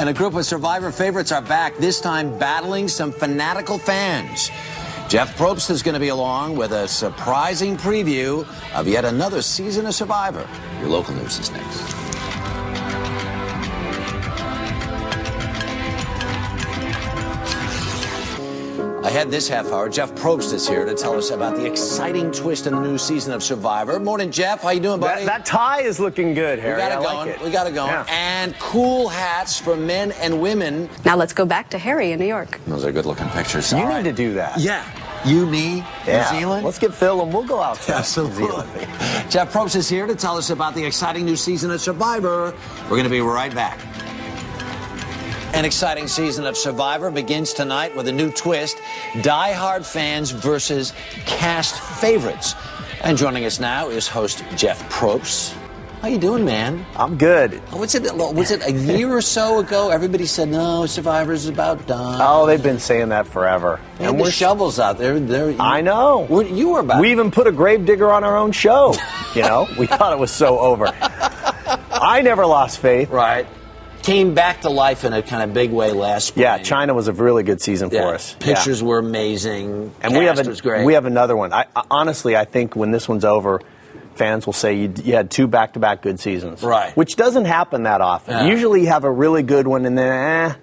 And a group of Survivor favorites are back, this time battling some fanatical fans. Jeff Probst is going to be along with a surprising preview of yet another season of Survivor. Your local news is next. Ahead this half hour, Jeff Probst is here to tell us about the exciting twist in the new season of Survivor. Morning, Jeff. How you doing, buddy? That tie is looking good, Harry. We got it going. Like it. We got it going. Yeah. And cool hats for men and women. Now let's go back to Harry in New York. Those are good-looking pictures. You need to do that. Yeah. You, me, yeah. New Zealand? Let's get Phil and we'll go out to Absolutely. New Zealand. Jeff Probst is here to tell us about the exciting new season of Survivor. We're going to be right back. An exciting season of Survivor begins tonight with a new twist. Die-hard fans versus cast favorites. And joining us now is host Jeff Probst. How you doing, man? I'm good. Was it a year or so ago? Everybody said, no, Survivor's about done. Oh, they've been saying that forever. And we're shovels out there. I know. You were about. We even put a gravedigger on our own show. You know, we thought it was so over. I never lost faith. Right. Came back to life in a kind of big way last spring. Yeah, China was a really good season for us. Pictures were amazing. And was great. we have another one. Honestly, I think when this one's over, fans will say you had two back-to-back good seasons. Right. Which doesn't happen that often. Yeah. Usually you have a really good one and then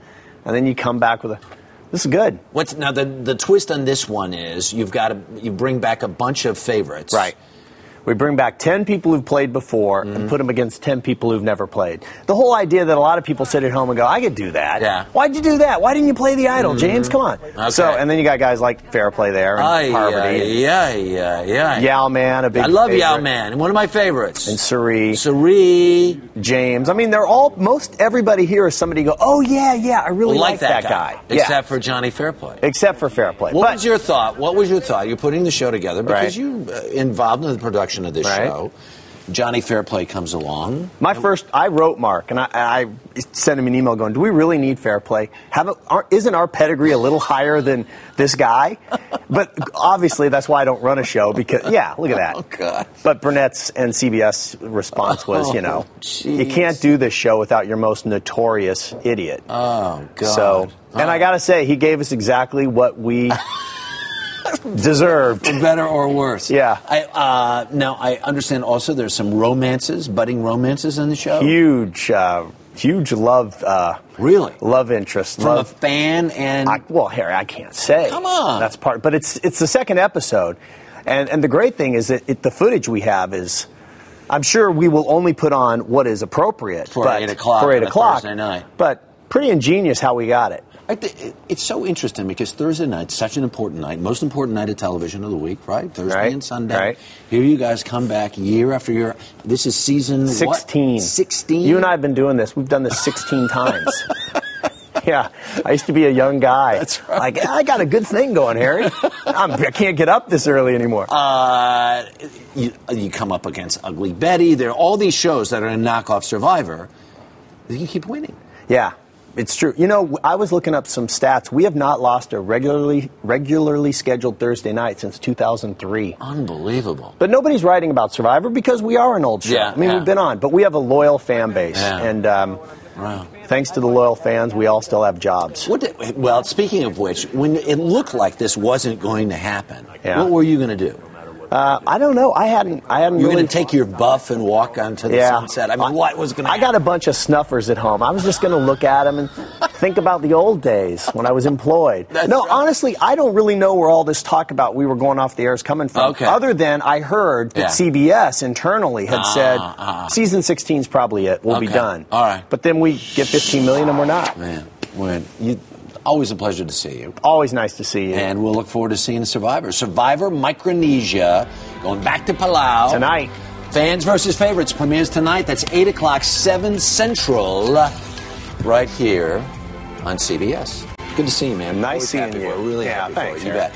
and then you come back with this is good. Now the twist on this one is you bring back a bunch of favorites. Right. We bring back 10 people who've played before and put them against 10 people who've never played. The whole idea that a lot of people sit at home and go, I could do that. Yeah. Why'd you do that? Why didn't you play the Idol, James? Come on. Okay. So, and then you got guys like Fair Play there and Harvard. Yeah. Yao Man, a big I love favorite. Yao Man, one of my favorites. And Suri. James. I mean, most everybody here is somebody who go, oh, yeah, I really like that guy. Except for Johnny Fairplay. Except for Fair Play. What was your thought? You're putting the show together because you involved in the production of this show. Johnny Fairplay comes along. I wrote Mark, and I sent him an email going, do we really need Fairplay? Isn't our pedigree a little higher than this guy? But obviously, that's why I don't run a show, because, look at that. Oh, God. But Burnett's and CBS response was, you can't do this show without your most notorious idiot. Oh, God. So, and I got to say, he gave us exactly what we deserved. For better or worse. Yeah. Now, I understand also there's some budding romances in the show. Huge love. Really? Love interest. From a fan and... Harry, I can't say. Come on. That's part, but it's the second episode. And the great thing is that the footage we have is, I'm sure we will only put on what is appropriate. For 8 o'clock on a Thursday night. But pretty ingenious how we got it. It's so interesting because Thursday night's such an important night, most important night of television of the week, right? Thursday and Sunday. Right. Here you guys come back year after year. This is season 16. What? 16? You and I have been doing this. We've done this 16 times. Yeah. I used to be a young guy. That's right. Like, I got a good thing going, Harry. I can't get up this early anymore. You come up against Ugly Betty. There are all these shows that are going to knock off Survivor. You keep winning. Yeah. It's true. I was looking up some stats. We have not lost a regularly scheduled Thursday night since 2003. Unbelievable. But nobody's writing about Survivor because we are an old show. Yeah, we've been on, but we have a loyal fan base. Yeah. And thanks to the loyal fans, we all still have jobs. Well, speaking of which, when it looked like this wasn't going to happen, what were you going to do? I don't know. I hadn't. You're going to take your buff and walk onto the sunset. I mean, what was going to happen? I got a bunch of snuffers at home. I was just going to look at them and think about the old days when I was employed. Honestly, I don't really know where all this talk about we were going off the air is coming from. Okay. Other than I heard that CBS internally had said season 16 is probably it. We'll be done. All right. But then we get 15 million and we're not. Man, always a pleasure to see you. Always nice to see you. And we'll look forward to seeing Survivor. Survivor Micronesia, going back to Palau. Tonight. Fans versus favorites premieres tonight. That's 8 o'clock, 7 Central, right here on CBS. Good to see you, man. Nice seeing you. We're really happy for you. You bet.